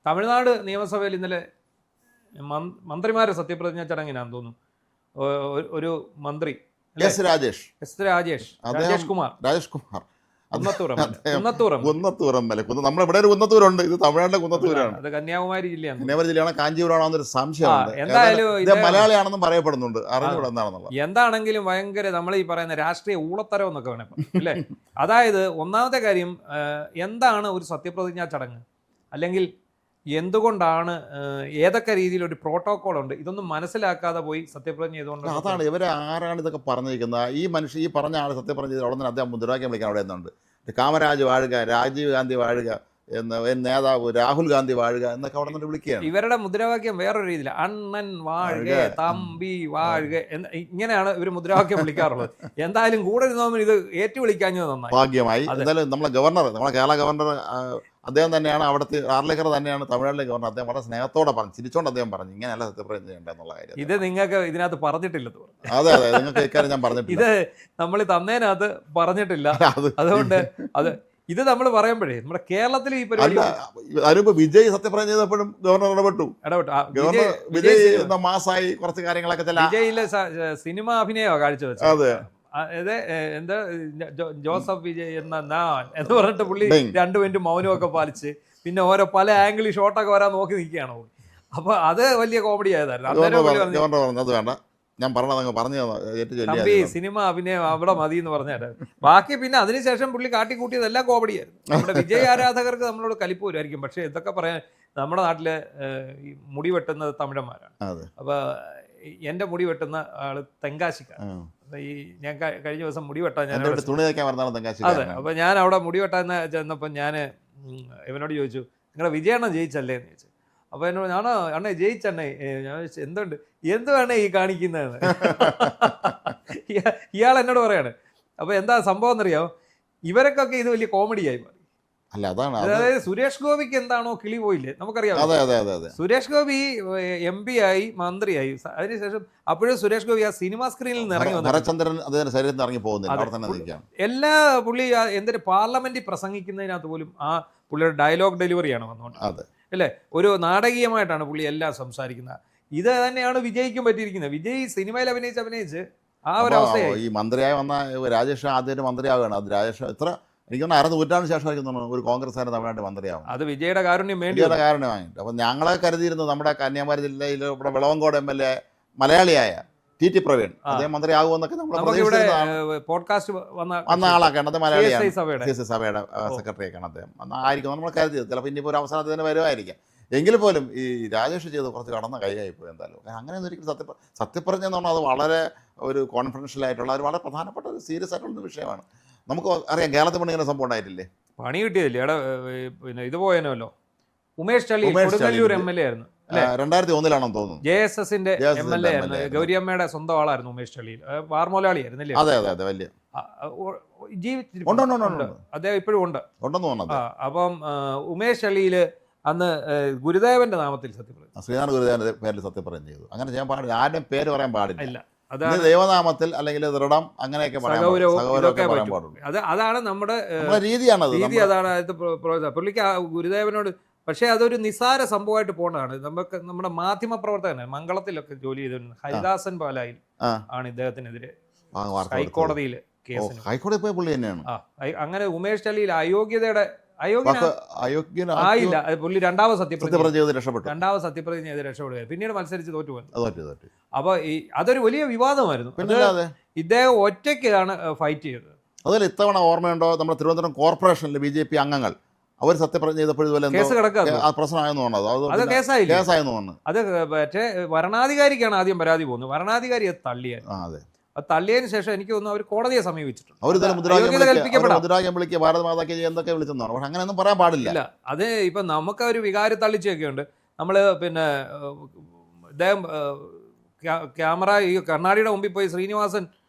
തമിഴ്നാട് നിയമസഭയിൽ ഇന്നലെ മന്ത്രിമാരെ സത്യപ്രതിജ്ഞാ ചടങ്ങിനാന്ന് തോന്നുന്നു. ഒരു മന്ത്രി രാജേഷ് കുമാർ കുന്നത്തൂറമ്പല. നമ്മളിവിടെ ഒരു കുന്നത്തൂരുണ്ട്, ഇത് തമിഴ്നാട്ടിലെ കുന്നത്തൂരാണ്. അത് കന്യാകുമാരി ജില്ലയാണ്. കന്യാകുമാരി ജില്ലയാണ്. കാഞ്ചീപുരമാണെന്നൊരു സംശയമുണ്ട്. എന്തായാലും മലയാളിയാണെന്നും പറയപ്പെടുന്നുണ്ട്. അറിഞ്ഞൂടെ എന്താണെന്നുള്ളത്. എന്താണെങ്കിലും ഭയങ്കര നമ്മൾ ഈ പറയുന്ന രാഷ്ട്രീയ ഊളത്തരം എന്നൊക്കെ വേണേ അല്ലേ. അതായത് ഒന്നാമത്തെ കാര്യം, എന്താണ് ഒരു സത്യപ്രതിജ്ഞാ ചടങ്ങ്, അല്ലെങ്കിൽ എന്തുകൊണ്ടാണ്, ഏതൊക്കെ രീതിയിലൊരു പ്രോട്ടോകോൾ ഉണ്ട്, ഇതൊന്നും മനസ്സിലാക്കാതെ പോയി സത്യപ്രതിജ്ഞ ചെയ്തുകൊണ്ട്. അതാണ് ഇവരെ ആരാണ് ഇതൊക്കെ പറഞ്ഞിരിക്കുന്നത്. ഈ മനുഷ്യൻ, ഈ പറഞ്ഞ ആൾ സത്യപ്രതിജ്ഞ ചെയ്ത് ഉടനെ അദ്ദേഹം മുദ്രാവാക്യം വിളിക്കാൻ അവിടെ എന്നുണ്ട്. കാമരാജ് വാഴുക, രാജീവ് ഗാന്ധി വാഴുക, നേതാവ് രാഹുൽ ഗാന്ധി വാഴുക എന്നൊക്കെ അവിടെ നിന്ന് വിളിക്കുകയാണ്. ഇവരുടെ മുദ്രാവാക്യം വേറൊരു രീതിയിൽ അണ്ണൻ വാഴുക, തമ്പി വാഴുക ഇങ്ങനെയാണ് ഇവർ മുദ്രാവാക്യം വിളിക്കാറുള്ളത്. എന്തായാലും കൂടെ ഇരുന്നവൻ ഇത് ഏറ്റുവിളിക്കാഞ്ഞത് നന്നായി, ഭാഗ്യമായി. എന്തായാലും നമ്മളെ ഗവർണർ, നമ്മളെ കേരള ഗവർണർ അദ്ദേഹം തന്നെയാണ്, അവിടുത്തെ ആർലേക്കർ തന്നെയാണ് തമിഴ്നാട്ടിലെ ഗവർണർ. അദ്ദേഹം വളരെ സ്നേഹത്തോടെ പറഞ്ഞു, ചിരിച്ചോണ്ട് അദ്ദേഹം പറഞ്ഞു ഇങ്ങനെയല്ല സത്യപ്രതിജ്ഞ ചെയ്യേണ്ടെന്നുള്ള കാര്യം. ഇത് നിങ്ങൾക്ക് ഇതിനകത്ത് പറഞ്ഞിട്ടില്ലെന്ന് പറഞ്ഞു. അതെ അതെ, നിങ്ങൾക്ക് ഇക്കാര്യം ഞാൻ പറഞ്ഞിട്ടില്ല. ഇത് നമ്മൾ തന്നതിനകത്ത് പറഞ്ഞിട്ടില്ല. അതുകൊണ്ട് ഇത് നമ്മൾ പറയുമ്പോഴേ നമ്മുടെ കേരളത്തിൽ ഈ പരിപാടി അതിപ്പോ വിജയ് സത്യപ്രതിജ്ഞ ചെയ്തപ്പോഴും ഗവർണർ ഇടപെട്ടു. ഗവർണർ വിജയ് മാസായി കുറച്ച് കാര്യങ്ങളൊക്കെ വിജയിലെ സിനിമ അഭിനയമോ കാഴ്ചവെച്ചു. അതെ, അതെ, എന്താ ജോസഫ് വിജയ് എന്ന് പറഞ്ഞിട്ട് പുള്ളി 2 മിനിറ്റ് മൗനമൊക്കെ പാലിച്ച് പിന്നെ ഓരോ പല ആംഗിൾ ഷോട്ടൊക്കെ വരാൻ നോക്കി നിൽക്കുകയാണ്. അപ്പൊ അത് വലിയ കോമഡി ആയതായിരുന്നു. അത് വേണ്ട, ഞാൻ പറഞ്ഞത് പറഞ്ഞു തമ്പി സിനിമ അഭിനയം അവിടെ മതി എന്ന് പറഞ്ഞാൽ ബാക്കി പിന്നെ അതിനുശേഷം പുള്ളി കാട്ടിക്കൂട്ടിയതെല്ലാം കോമഡിയായിരുന്നു. നമ്മുടെ വിജയ് ആരാധകർക്ക് നമ്മളോട് കലിപ്പ് വരുമായിരിക്കും. പക്ഷെ ഇതൊക്കെ പറയാൻ നമ്മുടെ നാട്ടില് മുടി വെട്ടുന്നത് തമിഴന്മാരാണ്. അപ്പൊ എന്റെ മുടി വെട്ടുന്ന ആള് തെങ്കാശിക്കാണ്. ഈ ഞാൻ കഴിഞ്ഞ ദിവസം മുടി വെട്ടാൻ അതെ, അപ്പൊ ഞാൻ അവിടെ മുടി വെട്ടാൻ ചെന്നപ്പോൾ ഞാൻ ഇവനോട് ചോദിച്ചു, നിങ്ങളുടെ വിജയണ്ണൻ ജയിച്ചല്ലേ എന്ന് ചോദിച്ചു. അപ്പൊ എന്നോട് ഞാനോ അണ്ണേ ജയിച്ചണ്ണേ. ഞാൻ എന്തുണ്ട് എന്തുവാണേ ഈ കാണിക്കുന്നതെന്ന് ഇയാൾ എന്നോട് പറയാണ്. അപ്പൊ എന്താ സംഭവം എന്നറിയാമോ, ഇവരൊക്കെ ഇത് വലിയ കോമഡിയായി മാറി. അതായത് സുരേഷ് ഗോപിക്ക് എന്താണോ കിളി പോയില്ലേ നമുക്കറിയാം. സുരേഷ് ഗോപി MP ആയി, മന്ത്രിയായി. അതിനുശേഷം അപ്പോഴും സുരേഷ് ഗോപി ആ സിനിമാ സ്ക്രീനിൽ നിന്ന് ഇറങ്ങി വന്നു. എല്ലാ പുള്ളി എന്തൊരു പാർലമെന്റിൽ പ്രസംഗിക്കുന്നതിനകത്ത് പോലും ആ പുള്ളിയുടെ ഡയലോഗ് ഡെലിവറിയാണ് വന്നുകൊണ്ട് അല്ലേ. ഒരു നാടകീയമായിട്ടാണ് പുള്ളി എല്ലാം സംസാരിക്കുന്നത്. ഇത് തന്നെയാണ് വിജയിക്കും പറ്റിയിരിക്കുന്നത്. വിജയ് സിനിമയിൽ അഭിനയിച്ച് ആ ഒരു അവസ്ഥയായി. ഈ മന്ത്രിയായി വന്ന രാജേഷ് ആദ്യമായിട്ട് മന്ത്രിയാവുകയാണ്. അത് രാജേഷ് എത്ര എനിക്ക് 6 നൂറ്റാണ്ടിന് ശേഷമായിരിക്കും ഒരു കോൺഗ്രസ്സുകാരൻ തമിഴ്നാട്ടിൽ മന്ത്രിയാവും. അത് വിജയുടെ കാരുണ്യം കാരണമായിട്ട്. അപ്പം ഞങ്ങളെ കരുതിയിരുന്നു നമ്മുടെ കന്യാകുമാരി ജില്ലയിൽ ഇവിടെ വിളവങ്കോട് MLA മലയാളിയായ TT പ്രവീൺ അദ്ദേഹം മന്ത്രിയാകുമെന്നൊക്കെ നമ്മൾ വന്ന ആളാക്കാണ്. അത് മലയാളിയാണ്, CSI സഭയുടെ സെക്രട്ടറിയൊക്കെയാണ് അദ്ദേഹം. ആയിരിക്കും നമ്മൾ കരുതിയത്. ചിലപ്പോൾ ഇനിയിപ്പോൾ ഒരു അവസരം അതിന് വരുമായിരിക്കാം. എങ്കിൽ പോലും ഈ രാജേഷ് ചെയ്ത് കുറച്ച് കടന്ന കൈയായിപ്പോയി. എന്തായാലും അങ്ങനെയൊന്നും ഒരിക്കലും സത്യപ്രതിജ്ഞ എന്ന് പറഞ്ഞാൽ അത് വളരെ ഒരു കോൺഫിഡൻഷ്യൽ ആയിട്ടുള്ള ഒരു വളരെ പ്രധാനപ്പെട്ട ഒരു സീരിയസ് ആയിട്ടുള്ള വിഷയമാണ്. നമുക്ക് അറിയാം കേരളത്തിൽ പണി ഇങ്ങനെ സംഭവം ഉണ്ടായിട്ടില്ലേ, പണി കിട്ടിയതില്ലേ. പിന്നെ ഇത് പോയനല്ലോ, ഉമേഷ് ചള്ളി കൊടുങ്ങല്ലൂർ MLA ആയിരുന്നു. 2001 തോന്നുന്നു. JSS MLA ആയിരുന്നു. ഗൗരിയമ്മയുടെ സ്വന്തം ആളായിരുന്നു ഉമേഷ് ചള്ളിയിൽ. വാർമോലാളിയായിരുന്നു അല്ലേ. അതെ അതെ അതെ, വലിയ ജീവിച്ചിട്ടുണ്ട് അദ്ദേഹം, ഇപ്പോഴും ഉണ്ട്. അപ്പം ഉമേഷ് ചള്ളിയില് അന്ന് ഗുരുദേവന്റെ നാമത്തിൽ സത്യപ്രതിജ്ഞ, ശ്രീനാഥ് ഗുരുദേവന്റെ പേരിൽ സത്യപ്രതിജ്ഞ ചെയ്തു. അങ്ങനെ ചെയ്യാൻ പാടില്ല, ആരുടെയും പേര് പറയാൻ പാടില്ല. ദൈവനാമത്തിൽ അല്ലെങ്കിൽ ദൃഢം അങ്ങനെയൊക്കെ പറയാൻ പാടുള്ളൂ. അതാണ് നമ്മുടെ രീതിയാണ്. രീതി അതാണ്. പുള്ളിക്ക് ഗുരുദേവനോട്, പക്ഷേ അതൊരു നിസാര സംഭവമായിട്ട് പോകണതാണ്. നമുക്ക് നമ്മുടെ മാധ്യമ പ്രവർത്തകനാണ്, മംഗളത്തിലൊക്കെ ജോലി ചെയ്തിരുന്നത് ഹരിദാസൻ പാലായിൽ ആണ് ഇദ്ദേഹത്തിനെതിരെ ഹൈക്കോടതിയിൽ കേസ്. ഹൈക്കോടതി പോയ പുള്ളി തന്നെയാണ്. അങ്ങനെ ഉമേഷ് ചള്ളിയിൽ അയോഗ്യതയുടെ ആയില്ല. പുള്ളി രണ്ടാമത് സത്യപ്രതിജ്ഞ ചെയ്ത് രക്ഷപ്പെടുക. പിന്നീട് മത്സരിച്ച് തോറ്റുപോയി. അപ്പൊ അതൊരു വലിയ വിവാദമായിരുന്നു. ഇദ്ദേഹം ഒറ്റയ്ക്കാണ് ഫൈറ്റ് ചെയ്തത്. അതുപോലെ ഇത്തവണ ഓർമ്മയുണ്ടോ, നമ്മുടെ തിരുവനന്തപുരം കോർപ്പറേഷനിലെ BJP അംഗങ്ങൾ അവർ സത്യപ്രതിജ്ഞ ചെയ്തപ്പോഴും കേസ് കിടക്കാതെ പ്രശ്നമായെന്ന് തോന്നുന്നത്. അത് കേസായില്ല. അത് മറ്റേ വരണാധികാരിക്കാണ് ആദ്യം പരാതി പോകുന്നത്. വരണാധികാരി അത് തള്ളിയായിരുന്നു. അത് തള്ളിയതിനു ശേഷം എനിക്ക് തോന്നുന്നു അവർ കോടതിയെ സമീപിച്ചിട്ടുണ്ട്. അങ്ങനെയൊന്നും പറയാൻ പാടില്ല. അത് ഇപ്പൊ നമുക്ക് ഒരു വികാരം തള്ളിച്ചൊക്കെ ഉണ്ട്. നമ്മള് പിന്നെ ഇദ്ദേഹം ക്യാമറ ഈ കണ്ണാടിയുടെ മുമ്പിൽ പോയി ശ്രീനിവാസൻ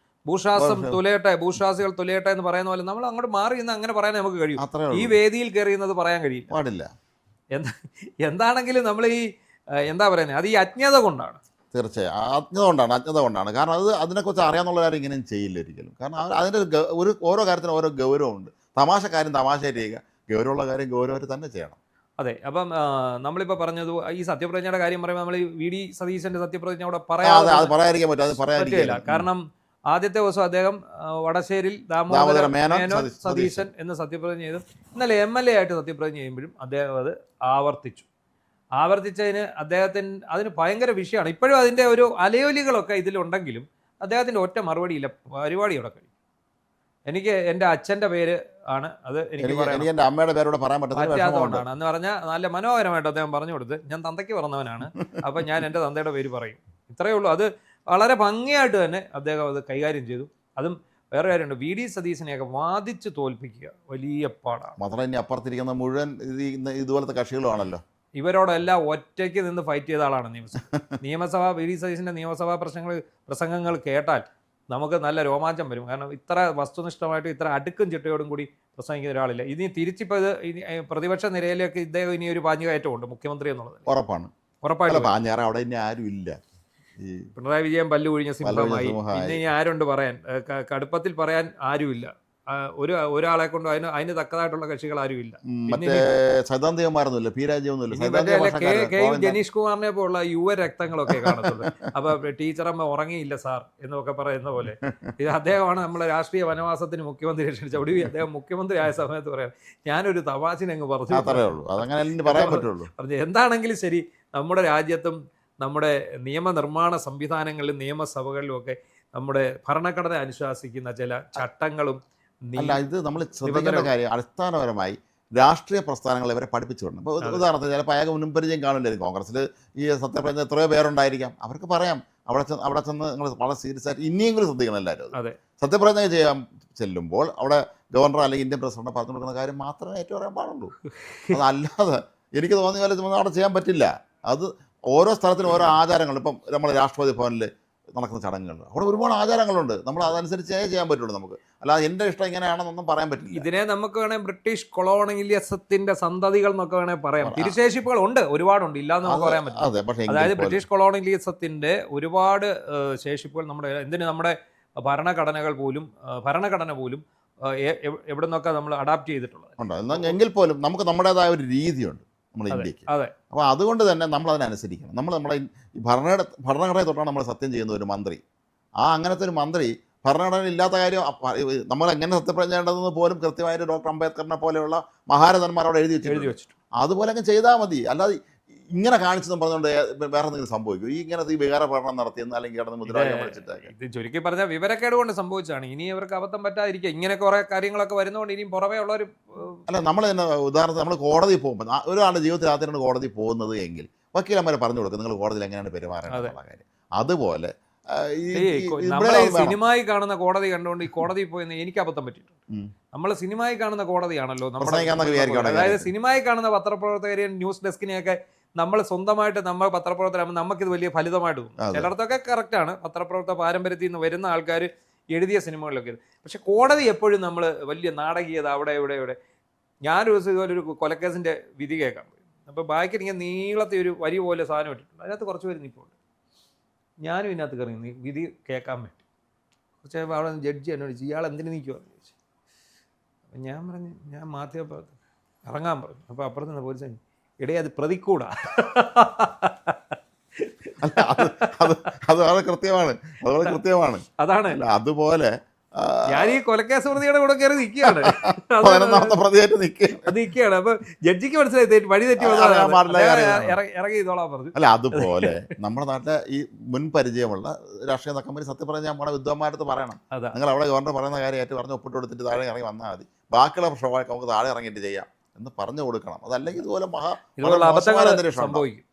ഭൂഷാസികൾ തുലയട്ടെ എന്ന് പറയുന്ന പോലെ നമ്മൾ അങ്ങോട്ട് മാറി നിന്ന് അങ്ങനെ പറയാൻ നമുക്ക് കഴിയും. ഈ വേദിയിൽ കയറിയുന്നത് പറയാൻ കഴിയില്ല, പാടില്ല. എന്താണെങ്കിലും നമ്മൾ ഈ എന്താ പറയുന്നത്, അത് ഈ അജ്ഞത കൊണ്ടാണ്. തീർച്ചയായും അജ്ഞത കൊണ്ടാണ്. കാരണം അതിനെക്കുറിച്ച് അറിയാമെന്നുള്ള കാര്യം ഇങ്ങനെയും ചെയ്യില്ല ഒരിക്കലും. കാരണം അതിൻ്റെ ഓരോ കാര്യത്തിനും ഓരോ ഗൗരവമുണ്ട്. തമാശ കാര്യം തമാശയായിട്ട് ചെയ്യുക, ഗൗരവമുള്ള കാര്യം ഗൗരവമായിട്ട് തന്നെ ചെയ്യണം. അതെ. അപ്പം നമ്മളിപ്പോൾ പറഞ്ഞത് ഈ സത്യപ്രതിജ്ഞയുടെ കാര്യം പറയുമ്പോൾ നമ്മൾ വി.ഡി. സതീശന്റെ സത്യപ്രതിജ്ഞ അവിടെ അത് പറയാതെ പറയാതിരിക്കാൻ പറ്റും, അത് പറ്റില്ല. പറയാതിരിക്കാൻ. കാരണം ആദ്യത്തെ ദിവസം അദ്ദേഹം വടശ്ശേരിയിൽ ദാമോദര ദാമോദര മേനോൻ മേനോൻ സതീശൻ എന്ന് സത്യപ്രതിജ്ഞ ചെയ്തു. ഇന്നലെ MLA ആയിട്ട് സത്യപ്രതിജ്ഞ ചെയ്യുമ്പോഴും അദ്ദേഹം അത് ആവർത്തിച്ചതിന് അദ്ദേഹത്തിന് അതിന് ഭയങ്കര വിഷയമാണ്. ഇപ്പോഴും അതിൻ്റെ ഒരു അലയൊലികളൊക്കെ ഇതിലുണ്ടെങ്കിലും അദ്ദേഹത്തിൻ്റെ ഒറ്റ മറുപടിയില്ല, പരിപാടി അവിടെ കഴിയും. എനിക്ക് എൻ്റെ അച്ഛൻ്റെ പേര് ആണ് അത് എനിക്ക് എനിക്ക് എൻ്റെ അമ്മയുടെ പേരോട് പറയാൻ പറ്റാത്തതുകൊണ്ടാണ് എന്ന് പറഞ്ഞാൽ നല്ല മനോഹരമായിട്ട് അദ്ദേഹം പറഞ്ഞു കൊടുത്ത്, ഞാൻ തന്തയ്ക്ക് പറഞ്ഞവനാണ്, അപ്പം ഞാൻ എൻ്റെ തന്തയുടെ പേര് പറയും, ഇത്രയേ ഉള്ളൂ. അത് വളരെ ഭംഗിയായിട്ട് തന്നെ അദ്ദേഹം അത് കൈകാര്യം ചെയ്തു. അതും വേറെ കാര്യമുണ്ട്, വി.ഡി. സതീശനെയൊക്കെ വാദിച്ച് തോൽപ്പിക്കുക വലിയ പാടാണ്. മാത്രമല്ല ഇനി അപ്പുറത്തിരിക്കുന്ന മുഴുവൻ ഇതുപോലത്തെ കക്ഷികളുമാണല്ലോ. ഇവരോടെല്ലാം ഒറ്റയ്ക്ക് നിന്ന് ഫൈറ്റ് ചെയ്ത ആളാണ് നിയമസഭ. വി.ഡി. സതീശന്റെ നിയമസഭാ പ്രസംഗങ്ങൾ കേട്ടാൽ നമുക്ക് നല്ല രോമാഞ്ചം വരും. കാരണം ഇത്ര വസ്തുനിഷ്ഠമായിട്ടും ഇത്ര അടുക്കും ചിട്ടയോടും കൂടി പ്രസംഗിക്കുന്ന ഒരാളില്ല. ഇനി തിരിച്ചിപ്പോൾ ഇത് പ്രതിപക്ഷ നിരയിലേക്ക് ഇദ്ദേഹം ഇനി ഒരു പാഞ്ഞുകയറ്റമുണ്ട് മുഖ്യമന്ത്രി എന്നുള്ളത് ഉറപ്പായിട്ടും. അവിടെ ഇനി ആരും ഇല്ല. പിണറായി വിജയൻ പല്ലു ഒഴിഞ്ഞ സിംഹമായി. പിന്നെ ഇനി ആരുണ്ട് പറയാൻ, കടുപ്പത്തിൽ പറയാൻ ആരുമില്ല. ഒരാളെ കൊണ്ട് അതിന് തക്കതായിട്ടുള്ള കക്ഷികൾ ആരുമില്ല. ജനീഷ് കുമാറിനെ പോലുള്ള യുവ രക്തങ്ങളൊക്കെ കാണത്തുള്ളൂ. അപ്പൊ ടീച്ചറമ്മ ഉറങ്ങിയില്ല സാർ എന്നൊക്കെ പറയുന്ന പോലെ ഇത് അദ്ദേഹമാണ് നമ്മളെ രാഷ്ട്രീയ വനവാസത്തിന് മുഖ്യമന്ത്രി രക്ഷിച്ച. ഒടുവിൽ അദ്ദേഹം മുഖ്യമന്ത്രി ആയ സമയത്ത് പറയാം, ഞാനൊരു തമാശിനങ്ങ് പറഞ്ഞു. എന്താണെങ്കിലും ശരി, നമ്മുടെ രാജ്യത്തും നമ്മുടെ നിയമനിർമ്മാണ സംവിധാനങ്ങളിലും നിയമസഭകളിലും ഒക്കെ നമ്മുടെ ഭരണഘടന അനുശാസിക്കുന്ന ചില ചട്ടങ്ങളും അല്ല, ഇത് നമ്മൾ ശ്രദ്ധിക്കേണ്ട കാര്യം അടിസ്ഥാനപരമായി രാഷ്ട്രീയ പ്രസ്ഥാനങ്ങൾ ഇവരെ പഠിപ്പിച്ചുകൊണ്ട്. ഇപ്പോൾ ഉദാഹരണത്തിന് ചിലപ്പോൾ അയാൾക്ക് മുൻപരിചയം കാണില്ലായിരിക്കും. കോൺഗ്രസ്സിൽ ഈ സത്യപ്രതിജ്ഞ എത്രയോ പേരുണ്ടായിരിക്കാം. അവർക്ക് പറയാം, അവിടെ ചെന്ന് നിങ്ങൾ വളരെ സീരിയസ് ആയിട്ട് ഇനിയെങ്കിലും ശ്രദ്ധിക്കണം എല്ലാവരും. സത്യപ്രതിജ്ഞ ചെയ്യാൻ ചെല്ലുമ്പോൾ അവിടെ ഗവർണർ അല്ലെങ്കിൽ ഇന്ത്യൻ പ്രസിഡന്റ് പറഞ്ഞു കൊടുക്കുന്ന കാര്യം മാത്രമേ ഏറ്റവും പറയാൻ പാടുള്ളൂ. അതല്ലാതെ എനിക്ക് തോന്നിയ പോലെ അവിടെ ചെയ്യാൻ പറ്റില്ല. അത് ഓരോ സ്ഥലത്തിനും ഓരോ ആചാരങ്ങൾ. ഇപ്പം നമ്മൾ രാഷ്ട്രപതി ഭവനിൽ നടക്കുന്ന ചടങ്ങുകൾ, അവിടെ ഒരുപാട് ആചാരങ്ങളുണ്ട്. നമ്മൾ അതനുസരിച്ചേ ചെയ്യാൻ പറ്റുള്ളൂ നമുക്ക്. അല്ലാതെ എൻ്റെ ഇഷ്ടം ഇങ്ങനെയാണെന്നൊന്നും പറയാൻ പറ്റില്ല. ഇതിനെ നമുക്ക് വേണേൽ ബ്രിട്ടീഷ് കൊളോണിയലിസത്തിന്റെ സന്തതികൾ എന്നൊക്കെ വേണേൽ പറയാം. തിരുശേഷിപ്പുകൾ ഉണ്ട്, ഒരുപാടുണ്ട്, ഇല്ലാന്ന് നമുക്ക് പറയാൻ പറ്റില്ല. അതായത് ബ്രിട്ടീഷ് കൊളോണിയലിസത്തിന്റെ ഒരുപാട് ശേഷിപ്പുകൾ നമ്മുടെ ഭരണഘടന പോലും എവിടെ നിന്നൊക്കെ നമ്മൾ അഡാപ്റ്റ് ചെയ്തിട്ടുള്ളത്. എങ്കിൽ പോലും നമുക്ക് നമ്മുടേതായ ഒരു രീതിയുണ്ട് നമ്മുടെ ഇന്ത്യക്ക്. അപ്പോൾ അതുകൊണ്ട് തന്നെ നമ്മൾ അതിനനുസരിക്കണം. നമ്മുടെ ഭരണഘടനയെ തൊട്ടാണ് നമ്മൾ സത്യം ചെയ്യുന്ന ഒരു മന്ത്രി. അങ്ങനത്തെ ഒരു മന്ത്രി ഭരണഘടന ഇല്ലാത്ത കാര്യം നമ്മൾ എങ്ങനെ സത്യപ്രതിജ്ഞ ചെയ്യേണ്ടതെന്ന് പോലും കൃത്യമായിട്ട് ഡോക്ടർ അംബേദ്കറിനെ പോലെയുള്ള മഹാരഥന്മാരോട് എഴുതി വെച്ചിട്ടുണ്ട്. അതുപോലെ അങ്ങ് ചെയ്താൽ മതി. അല്ലാതെ ഇങ്ങനെ കാണിച്ചെന്ന് പറഞ്ഞുകൊണ്ട് വേറെ എന്തെങ്കിലും സംഭവിക്കും. ഇങ്ങനത്തെ ഈ വികാര പഠനം നടത്തിയെന്ന് അല്ലെങ്കിൽ കിടന്ന് മുദ്രാവാക്യം വിളിച്ചിട്ടൊക്കെ ഇത് ചുരുക്കി പറഞ്ഞാൽ വിവരക്കേട് കൊണ്ട് സംഭവിച്ചാണ്. ഇനി അവർക്ക് അബദ്ധം പറ്റാതിരിക്കുക. ഇങ്ങനെ കുറെ കാര്യങ്ങളൊക്കെ വരുന്നതുകൊണ്ട് ഇനിയും പുറമേ ഉള്ളൊരു അല്ല. നമ്മൾ തന്നെ ഉദാഹരണത്തിന് നമ്മൾ കോടതിയിൽ പോകുമ്പോൾ ഒരാളുടെ ജീവിതത്തിൽ ആദ്യമാണ് കോടതി പോകുന്നത് എങ്കിൽ വക്കീലന്മാരെ പറഞ്ഞു കൊടുക്കും നിങ്ങൾ കോടതിയിൽ എങ്ങനെയാണ് പെരുമാറേണ്ടത് കാര്യം. അതുപോലെ നമ്മളെ സിനിമയിൽ കാണുന്ന കോടതി കണ്ടുകൊണ്ട് ഈ കോടതിയിൽ പോയെന്ന് എനിക്ക് അബദ്ധം പറ്റിയിട്ടുണ്ട്. നമ്മൾ സിനിമയിൽ കാണുന്ന കോടതിയാണല്ലോ നമ്മുടെ. അതായത് സിനിമയിൽ കാണുന്ന പത്രപ്രവർത്തകരെയും ന്യൂസ് ഡെസ്കിനെയൊക്കെ നമ്മൾ സ്വന്തമായിട്ട് നമ്മൾ പത്രപ്രവർത്തകരാകുമ്പോൾ നമുക്കിത് വലിയ ഫലിതമായിട്ട് തോന്നും. ചിലയിടത്തൊക്കെ കറക്റ്റാണ്, പത്രപ്രവർത്തക പാരമ്പര്യത്തിൽ നിന്ന് വരുന്ന ആൾക്കാർ എഴുതിയ സിനിമകളിലൊക്കെ. പക്ഷെ കോടതി എപ്പോഴും നമ്മൾ വലിയ നാടകീയത അവിടെ. ഞാനൊരു ദിവസം ഇതുപോലെ ഒരു കൊലക്കേസിൻ്റെ വിധി കേൾക്കാൻ പോയി. അപ്പോൾ ബാക്കിൽ ഇങ്ങനെ നീളത്തെ ഒരു വരി പോലെ സാധനം ഇട്ടിട്ടുണ്ട്. അതിനകത്ത് കുറച്ച് പേര് നിൽപ്പുണ്ട്. ഞാനും ഇതിനകത്ത് കയറി വിധി കേൾക്കാൻ വേണ്ടി. കുറച്ച് അവിടെ ജഡ്ജി എന്നോട് ചോദിച്ചു, ഇയാൾ എന്തിനു നിൽക്കുവാന്ന് ചോദിച്ചു. അപ്പം ഞാൻ പറഞ്ഞു, ഞാൻ മാധ്യമപ്രവർത്തകൻ ഇറങ്ങാൻ പറഞ്ഞു. അപ്പോൾ അപ്പുറത്ത് നിന്ന് പോലീസ് ഇടയെ അത് പ്രതിക്കൂടാ. അത് കൃത്യമാണ്. അതാണ് അതുപോലെ ഞാൻ ഈ കൊലക്കേസ് പ്രതിയുടെ കൂടെ കയറി നിൽക്കുകയാണ്. അപ്പൊ ജഡ്ജിക്ക് മനസ്സിലായി വഴി തെറ്റി ഇറങ്ങി ചെയ്തോളാൻ പറഞ്ഞു. അല്ല, അതുപോലെ നമ്മുടെ നാട്ടിലെ ഈ മുൻ പരിചയമുള്ള രാഷ്ട്രീയ നേതാക്കന്മാർ സത്യപ്രതിജ്ഞ നമ്മുടെ വിദ്വാന്മാരടുത്ത് പറയണം. നിങ്ങൾ അവിടെ ഗവർണർ പറയുന്ന കാര്യമായിട്ട് പറഞ്ഞ് ഒപ്പിട്ട് കൊടുത്തിട്ട് താഴെ ഇറങ്ങി വന്നാൽ മതി, ബാക്കിയുള്ള ഷോയൊക്കെ നമുക്ക് താഴെ ഇറങ്ങിയിട്ട് ചെയ്യാം എന്ന് പറഞ്ഞു കൊടുക്കണം. അതല്ലെങ്കിൽ ഇതുപോലെ അബദ്ധങ്ങൾ സംഭവിക്കും.